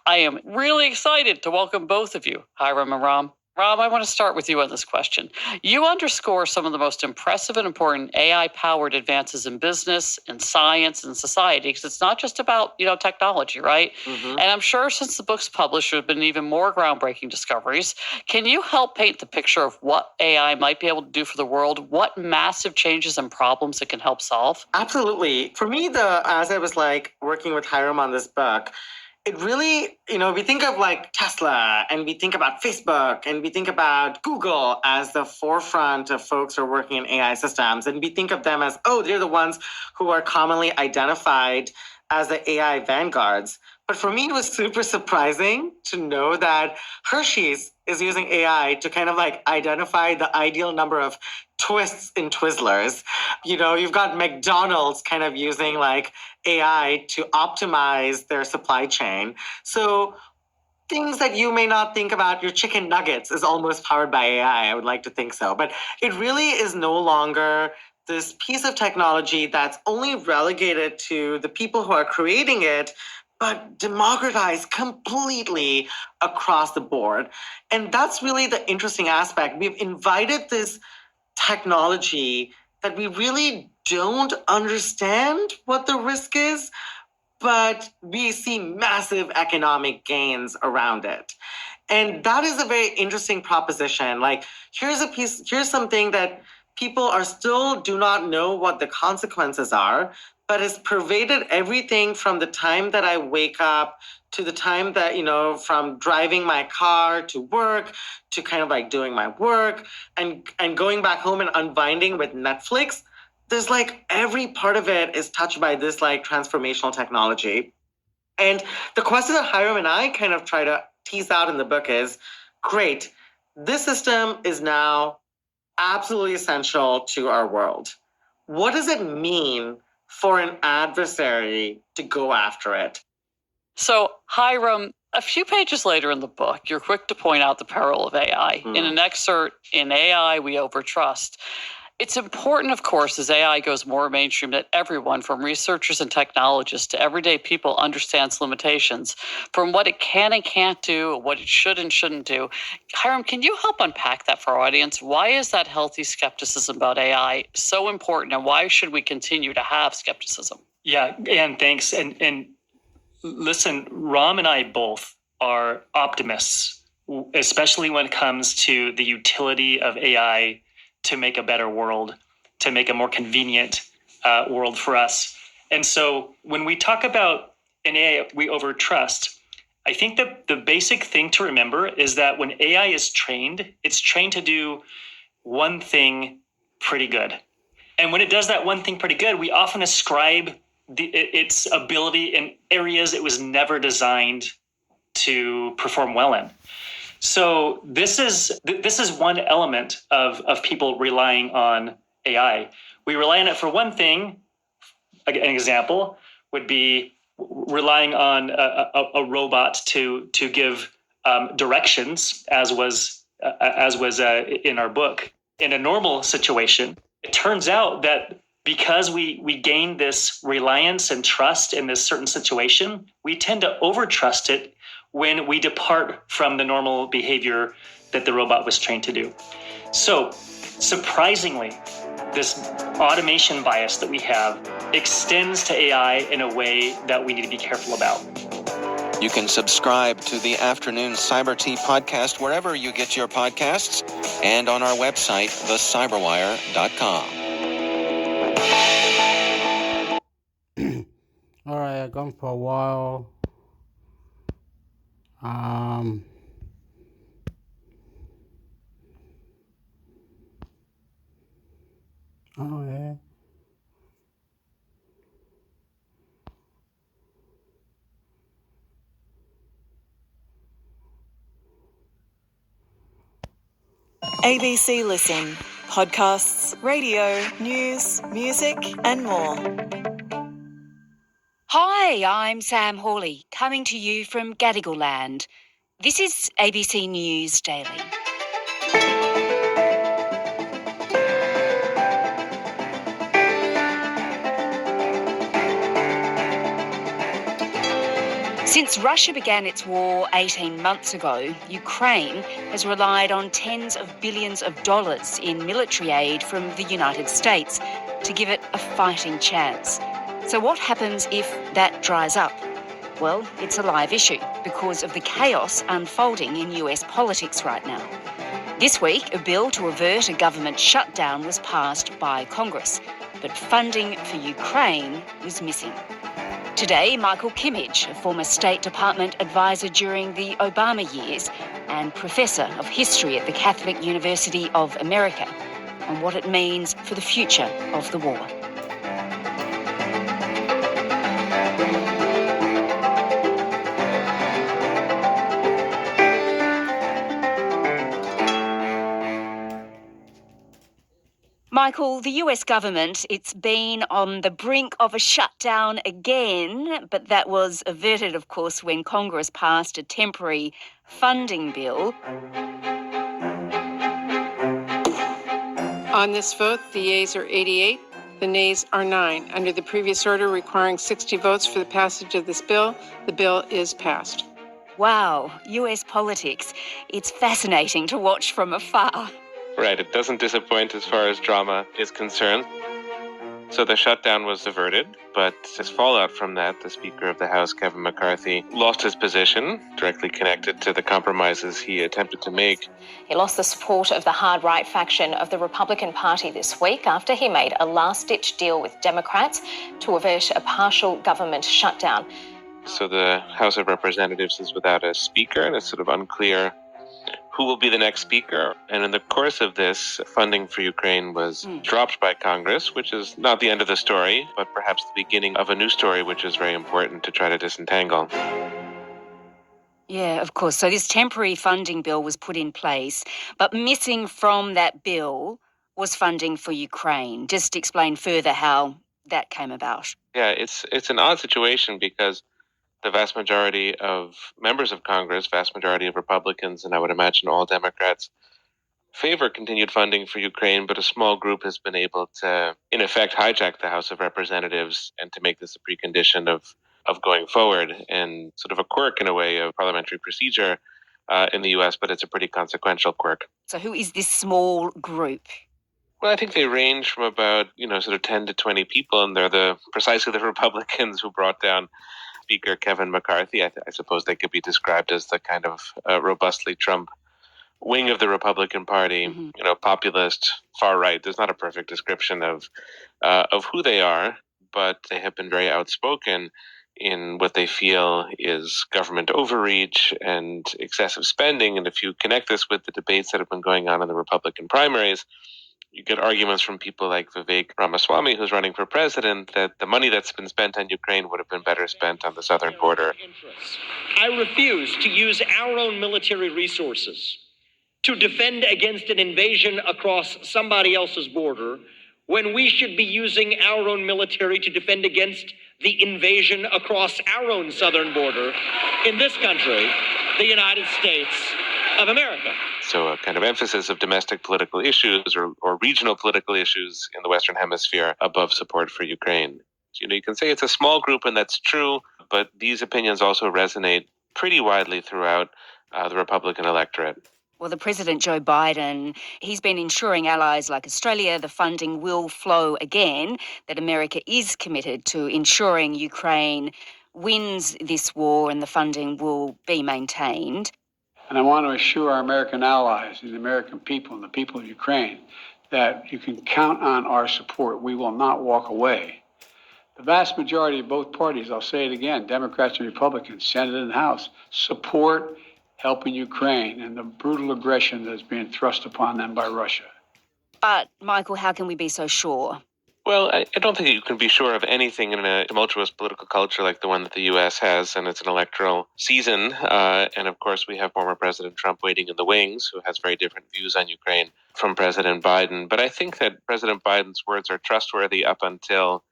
I am really excited to welcome both of you, Hiram and Ram. Ram, I want to start with you on this question. You underscore some of the most impressive and important AI-powered advances in business, in science, and society, because it's not just about, technology, right? Mm-hmm. And I'm sure since the book's published, there have been even more groundbreaking discoveries. Can you help paint the picture of what AI might be able to do for the world? What massive changes and problems it can help solve? Absolutely. For me, as I was working with Hiram on this book, it really, we think of Tesla, and we think about Facebook, and we think about Google as the forefront of folks who are working in AI systems. And we think of them as, they're the ones who are commonly identified as the AI vanguards. But for me, it was super surprising to know that Hershey's is using AI to kind of identify the ideal number of twists in Twizzlers. You've got McDonald's kind of using AI to optimize their supply chain. So things that you may not think about, your chicken nuggets is almost powered by AI. I would like to think so. But it really is no longer this piece of technology that's only relegated to the people who are creating it, but democratized completely across the board. And that's really the interesting aspect. We've invited this technology that we really don't understand what the risk is, but we see massive economic gains around it. And that is a very interesting proposition. Here's something that people do not know what the consequences are, but it's pervaded everything from the time that I wake up to the time that, from driving my car to work to kind of doing my work and going back home and unwinding with Netflix. There's every part of it is touched by this transformational technology. And the question that Hiram and I kind of try to tease out in the book is, great, this system is now absolutely essential to our world. What does it mean for an adversary to go after it? So, Hiram, a few pages later in the book, you're quick to point out the peril of AI. In an excerpt, in AI, we overtrust. It's important, of course, as AI goes more mainstream, that everyone, from researchers and technologists to everyday people, understands limitations from what it can and can't do, what it should and shouldn't do. Hiram, can you help unpack that for our audience? Why is that healthy skepticism about AI so important, and why should we continue to have skepticism? Yeah, and thanks. And listen, Ram and I both are optimists, especially when it comes to the utility of AI to make a better world, to make a more convenient world for us. And so when we talk about an AI we overtrust, I think that the basic thing to remember is that when AI is trained, it's trained to do one thing pretty good. And when it does that one thing pretty good, we often ascribe its ability in areas it was never designed to perform well in. So this is one element of people relying on AI. We rely on it for one thing. An example would be relying on a robot to give directions, as was in our book. In a normal situation, it turns out that because we gain this reliance and trust in this certain situation, we tend to overtrust it when we depart from the normal behavior that the robot was trained to do. So, surprisingly, this automation bias that we have extends to AI in a way that we need to be careful about. You can subscribe to the Afternoon Cyber Tea podcast wherever you get your podcasts and on our website, thecyberwire.com. All right, I've gone for a while. Oh yeah. ABC Listen. Podcasts, radio, news, music, and more. Hi, I'm Sam Hawley, coming to you from Gadigal Land. This is ABC News Daily. Since Russia began its war 18 months ago, Ukraine has relied on tens of billions of dollars in military aid from the United States to give it a fighting chance. So what happens if that dries up? Well, it's a live issue because of the chaos unfolding in US politics right now. This week, a bill to avert a government shutdown was passed by Congress, but funding for Ukraine was missing. Today, Michael Kimmage, a former State Department advisor during the Obama years and professor of history at the Catholic University of America, on what it means for the future of the war. Michael, the US government, it's been on the brink of a shutdown again, but that was averted, of course, when Congress passed a temporary funding bill. On this vote, the yeas are 88, the nays are 9. Under the previous order requiring 60 votes for the passage of this bill, the bill is passed. Wow, US politics. It's fascinating to watch from afar. Right, it doesn't disappoint as far as drama is concerned. So the shutdown was averted, but as fallout from that, the Speaker of the House, Kevin McCarthy, lost his position, directly connected to the compromises he attempted to make. He lost the support of the hard-right faction of the Republican Party this week after he made a last-ditch deal with Democrats to avert a partial government shutdown. So the House of Representatives is without a speaker, and it's sort of unclear who will be the next speaker. And in the course of this, funding for Ukraine was dropped by Congress, which is not the end of the story, but perhaps the beginning of a new story, which is very important to try to disentangle. Yeah, of course. So this temporary funding bill was put in place, but missing from that bill was funding for Ukraine. Just explain further how that came about. Yeah, it's an odd situation because the vast majority of members of Congress, vast majority of Republicans, and I would imagine all Democrats, favor continued funding for Ukraine, but a small group has been able to, in effect, hijack the House of Representatives and to make this a precondition of going forward, and sort of a quirk in a way of parliamentary procedure in the US, but it's a pretty consequential quirk. So who is this small group? Well, I think they range from about, sort of 10 to 20 people, and they're precisely the Republicans who brought down Speaker Kevin McCarthy. I suppose they could be described as the kind of robustly Trump wing of the Republican Party, populist, far right. There's not a perfect description of who they are, but they have been very outspoken in what they feel is government overreach and excessive spending. And if you connect this with the debates that have been going on in the Republican primaries, you get arguments from people like Vivek Ramaswamy, who's running for president, that the money that's been spent on Ukraine would have been better spent on the southern border. I refuse to use our own military resources to defend against an invasion across somebody else's border when we should be using our own military to defend against the invasion across our own southern border in this country, the United States of America. So a kind of emphasis of domestic political issues or regional political issues in the Western Hemisphere above support for Ukraine. So, you can say it's a small group, and that's true, but these opinions also resonate pretty widely throughout the Republican electorate. Well, the President, Joe Biden, he's been ensuring allies like Australia the funding will flow again, that America is committed to ensuring Ukraine wins this war and the funding will be maintained. And I want to assure our American allies and the American people and the people of Ukraine that you can count on our support. We will not walk away. The vast majority of both parties, I'll say it again, Democrats and Republicans, Senate and House, support helping Ukraine and the brutal aggression that's being thrust upon them by Russia. But, Michael, how can we be so sure? Well, I don't think you can be sure of anything in a tumultuous political culture like the one that the U.S. has, and it's an electoral season. And, of course, we have former President Trump waiting in the wings, who has very different views on Ukraine from President Biden. But I think that President Biden's words are trustworthy up until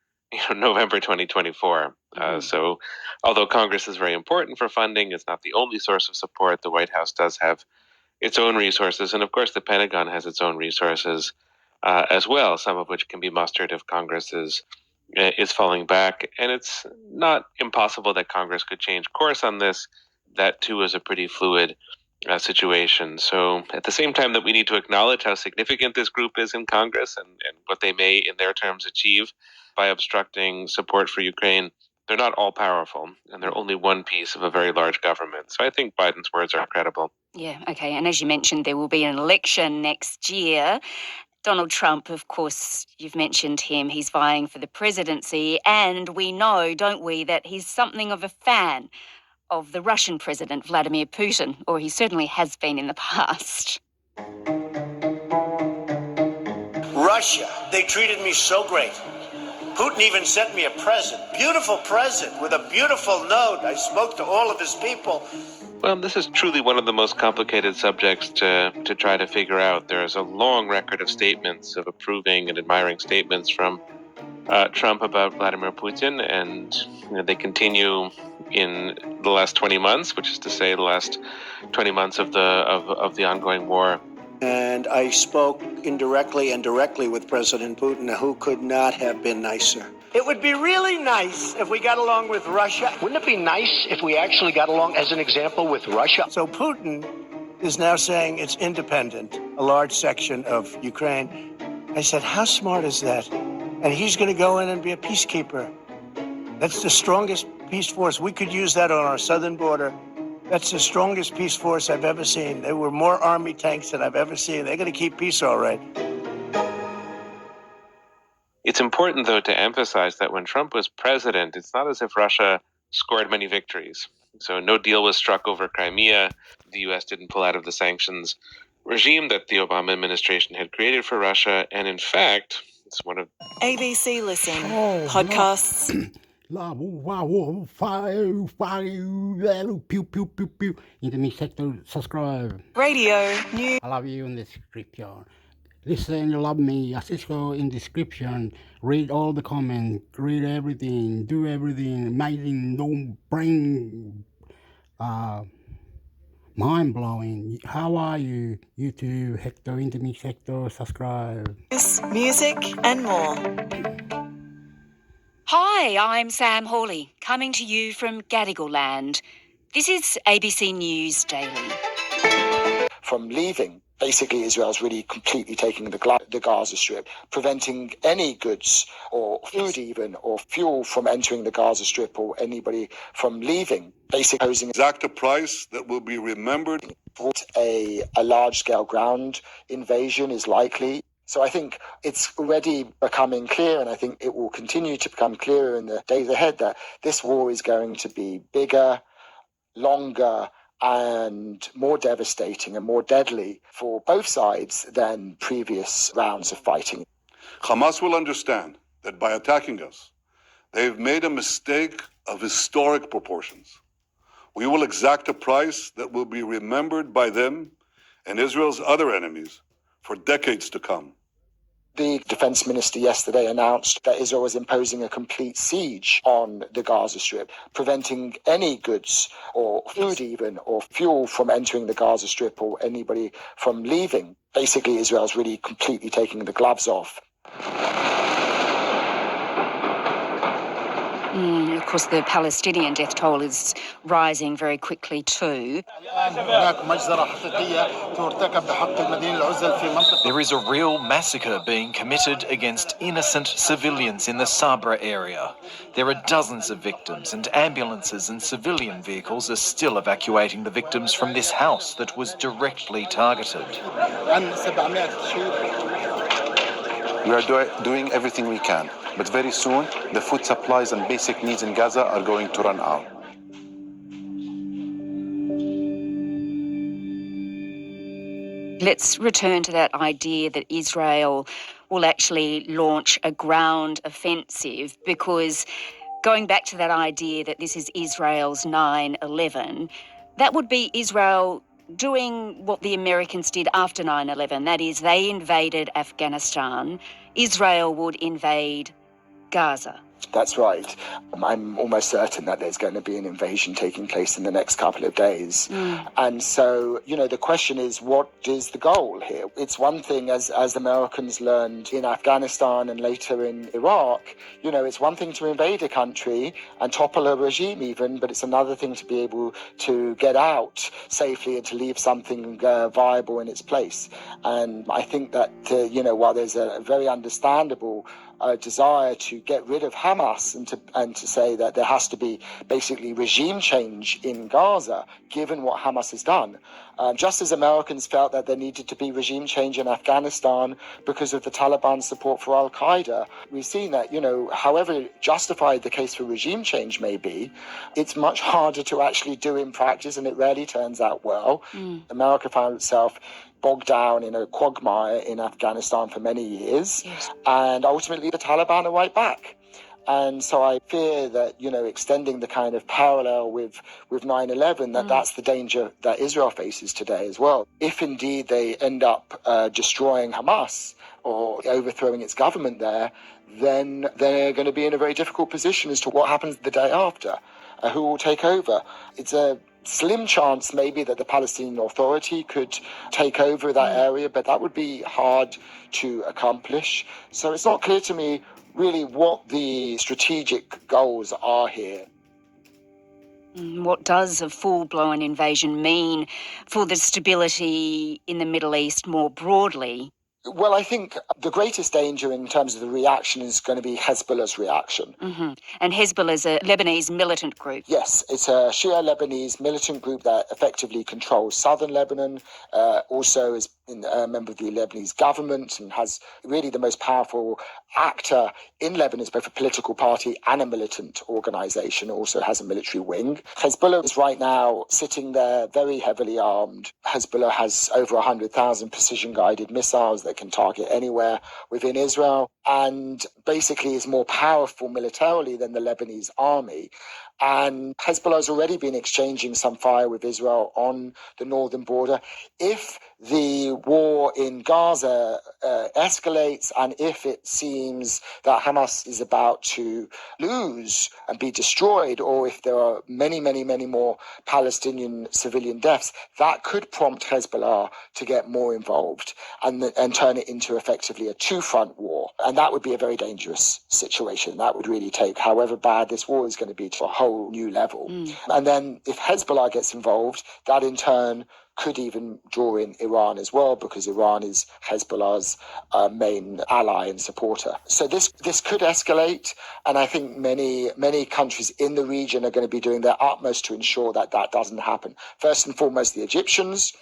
November 2024. So although Congress is very important for funding, it's not the only source of support. The White House does have its own resources. And, of course, the Pentagon has its own resources as well, some of which can be mustered if Congress is falling back. And it's not impossible that Congress could change course on this. That, too, is a pretty fluid situation. So at the same time that we need to acknowledge how significant this group is in Congress and what they may, in their terms, achieve by obstructing support for Ukraine, they're not all powerful, and they're only one piece of a very large government. So I think Biden's words are credible. Yeah, okay. And as you mentioned, there will be an election next year. Donald Trump, of course, you've mentioned him. He's vying for the presidency. And we know, don't we, that he's something of a fan of the Russian president, Vladimir Putin, or he certainly has been in the past. Russia, they treated me so great. Putin even sent me a present, beautiful present with a beautiful note. I spoke to all of his people. Well, this is truly one of the most complicated subjects to try to figure out. There is a long record of statements, of approving and admiring statements from Trump about Vladimir Putin, and they continue in the last 20 months, which is to say the last 20 months of the ongoing war. And I spoke indirectly and directly with President Putin, who could not have been nicer. It would be really nice if we got along with Russia. Wouldn't it be nice if we actually got along, as an example, with Russia? So Putin is now saying it's independent, a large section of Ukraine. I said, how smart is that? And he's going to go in and be a peacekeeper. That's the strongest peace force. We could use that on our southern border. That's the strongest peace force I've ever seen. There were more army tanks than I've ever seen. They're going to keep peace all right. It's important, though, to emphasize that when Trump was president, it's not as if Russia scored many victories. So no deal was struck over Crimea. The U.S. didn't pull out of the sanctions regime that the Obama administration had created for Russia. And in fact, it's one of ABC Listen podcasts. Pew, pew, pew, pew. In the sector, subscribe. Radio, news. I love you in the description. Listen, you love me. Cisco in description. Read all the comments. Read everything. Do everything. Amazing. Don't bring mind-blowing. How are you? YouTube, Hector, Intermix, Hector, subscribe. Music and more. Hi, I'm Sam Hawley, coming to you from Gadigal Land. This is ABC News Daily. From leaving, basically Israel's really completely taking the Gaza Strip, preventing any goods or food even or fuel from entering the Gaza Strip or anybody from leaving, basically posing exact price that will be remembered. A large-scale ground invasion is likely. So I think it's already becoming clear, and I think it will continue to become clearer in the days ahead, that this war is going to be bigger, longer, and more devastating and more deadly for both sides than previous rounds of fighting. Hamas will understand that by attacking us, they've made a mistake of historic proportions. We will exact a price that will be remembered by them and Israel's other enemies for decades to come. The defense minister yesterday announced that Israel was imposing a complete siege on the Gaza Strip, preventing any goods or food even or fuel from entering the Gaza Strip or anybody from leaving. Basically, Israel's really completely taking the gloves off. Of course, the Palestinian death toll is rising very quickly too. There is a real massacre being committed against innocent civilians in the Sabra area. There are dozens of victims, and ambulances and civilian vehicles are still evacuating the victims from this house that was directly targeted. We are doing everything we can, but very soon the food supplies and basic needs in Gaza are going to run out. Let's return to that idea that Israel will actually launch a ground offensive, because going back to that idea that this is Israel's 9/11, that would be Israel doing what the Americans did after 9/11. That is, they invaded Afghanistan. Israel would invade Gaza. That's right. I'm almost certain that there's going to be an invasion taking place in the next couple of days. And so, the question is, what is the goal here? It's one thing, as Americans learned in Afghanistan and later in Iraq, it's one thing to invade a country and topple a regime even, but it's another thing to be able to get out safely and to leave something viable in its place. And I think that, while there's a very understandable desire to get rid of Hamas and to say that there has to be basically regime change in Gaza, given what Hamas has done. Just as Americans felt that there needed to be regime change in Afghanistan because of the Taliban's support for Al-Qaeda, we've seen that, however justified the case for regime change may be, it's much harder to actually do in practice, and it rarely turns out well. America found itself bogged down in a quagmire in Afghanistan for many years, and ultimately the Taliban are right back. And so I fear that, extending the kind of parallel with 9/11, that's the danger that Israel faces today as well. If indeed they end up destroying Hamas or overthrowing its government there, then they're going to be in a very difficult position as to what happens the day after, who will take over. It's a slim chance maybe that the Palestinian Authority could take over that area, but that would be hard to accomplish. So it's not clear to me really what the strategic goals are here. What does a full-blown invasion mean for the stability in the Middle East more broadly? Well, I think the greatest danger in terms of the reaction is going to be Hezbollah's reaction. And Hezbollah is a Lebanese militant group. Yes, it's a Shia Lebanese militant group that effectively controls southern Lebanon, also is a member of the Lebanese government and has really the most powerful actor in Lebanon. It's both a political party and a militant organization, also has a military wing. Hezbollah is right now sitting there very heavily armed. Hezbollah has over 100,000 precision-guided missiles that can target anywhere within Israel, and basically is more powerful militarily than the Lebanese army. And Hezbollah's already been exchanging some fire with Israel on the northern border. If the war in Gaza escalates, and if it seems that Hamas is about to lose and be destroyed, or if there are many, many, many more Palestinian civilian deaths, that could prompt Hezbollah to get more involved and turn it into effectively a two-front war. And that would be a very dangerous situation. That would really take however bad this war is going to be to a whole new level. And then if Hezbollah gets involved, that in turn could even draw in Iran as well, because Iran is Hezbollah's main ally and supporter. So this could escalate, and I think many countries in the region are going to be doing their utmost to ensure that that doesn't happen. First and foremost, the Egyptians,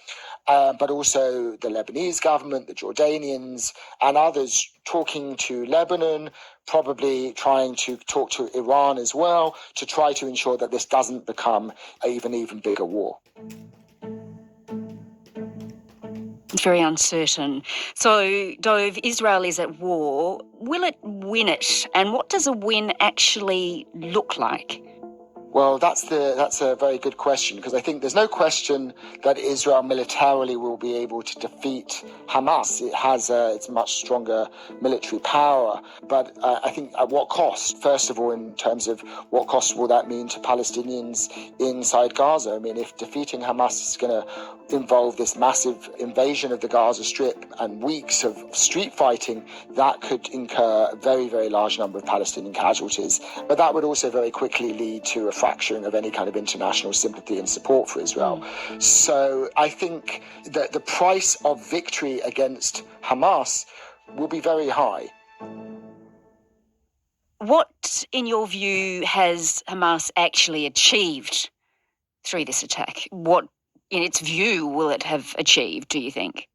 but also the Lebanese government, the Jordanians, and others talking to Lebanon, probably trying to talk to Iran as well, to try to ensure that this doesn't become an even bigger war. Very uncertain. So, Dove, Israel is at war. Will it win it? And what does a win actually look like? Well, that's a very good question, because I think there's no question that Israel militarily will be able to defeat Hamas. It has it's much stronger military power, but I think at what cost? First of all, in terms of what cost will that mean to Palestinians inside Gaza? I mean, if defeating Hamas is going to involve this massive invasion of the Gaza Strip and weeks of street fighting, that could incur a very, very large number of Palestinian casualties. But that would also very quickly lead to a fracturing of any kind of international sympathy and support for Israel. So I think that the price of victory against Hamas will be very high. What, in your view, has Hamas actually achieved through this attack? What, in its view, will it have achieved, do you think?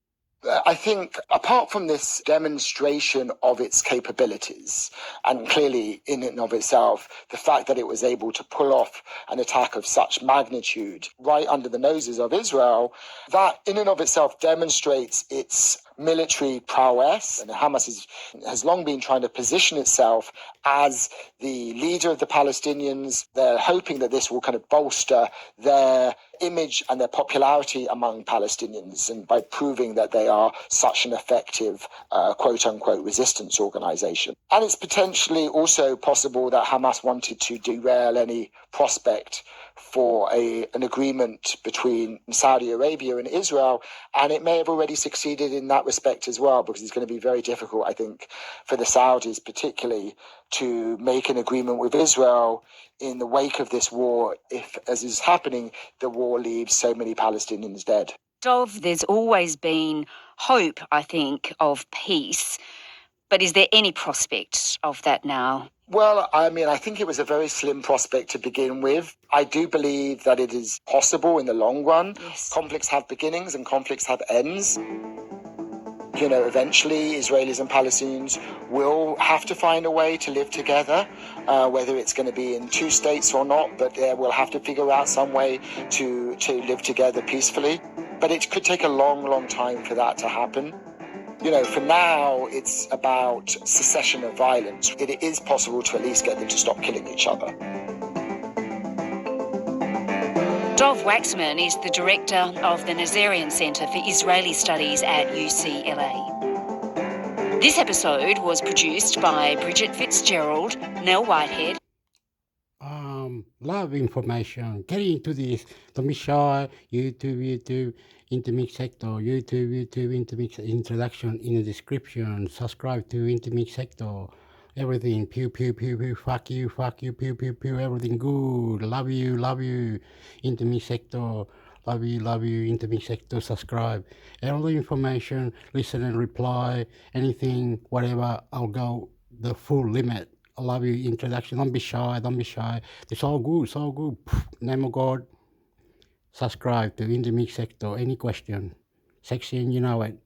I think, apart from this demonstration of its capabilities, and clearly in and of itself, the fact that it was able to pull off an attack of such magnitude right under the noses of Israel, that in and of itself demonstrates its military prowess. And Hamas has long been trying to position itself as the leader of the Palestinians. They're hoping that this will kind of bolster their image and their popularity among Palestinians, and by proving that they are such an effective quote-unquote resistance organization. And it's potentially also possible that Hamas wanted to derail any prospect for an agreement between Saudi Arabia and Israel, and it may have already succeeded in that respect as well, because it's going to be very difficult, I think, for the Saudis particularly to make an agreement with Israel in the wake of this war, if, as is happening, the war leaves so many Palestinians dead. Dov, there's always been hope, I think, of peace, but is there any prospect of that now? Well, I mean, I think it was a very slim prospect to begin with. I do believe that it is possible in the long run. Yes. Conflicts have beginnings and conflicts have ends. You know, eventually Israelis and Palestinians will have to find a way to live together, whether it's going to be in two states or not, but we'll have to figure out some way to live together peacefully. But it could take a long, long time for that to happen. You know, for now, it's about cessation of violence. It is possible to at least get them to stop killing each other. Dov Waxman is the director of the Nazarian Centre for Israeli Studies at UCLA. This episode was produced by Bridget Fitzgerald, Nell Whitehead. Lot of information. Getting into this. Don't be shy. YouTube, Intermix Sector. YouTube, Intermix introduction in the description. Subscribe to Intermix Sector. Everything. Pew, pew, pew, pew. Fuck you, pew, pew, pew. Everything good. Love you. Intermix Sector. Love you. Intermix Sector. Subscribe. All the information, listen and reply. Anything, whatever, I'll go the full limit. I love you. Introduction. Don't be shy. It's all good. Name of God. Subscribe to Intermix Sector. Any question? Section, you know it.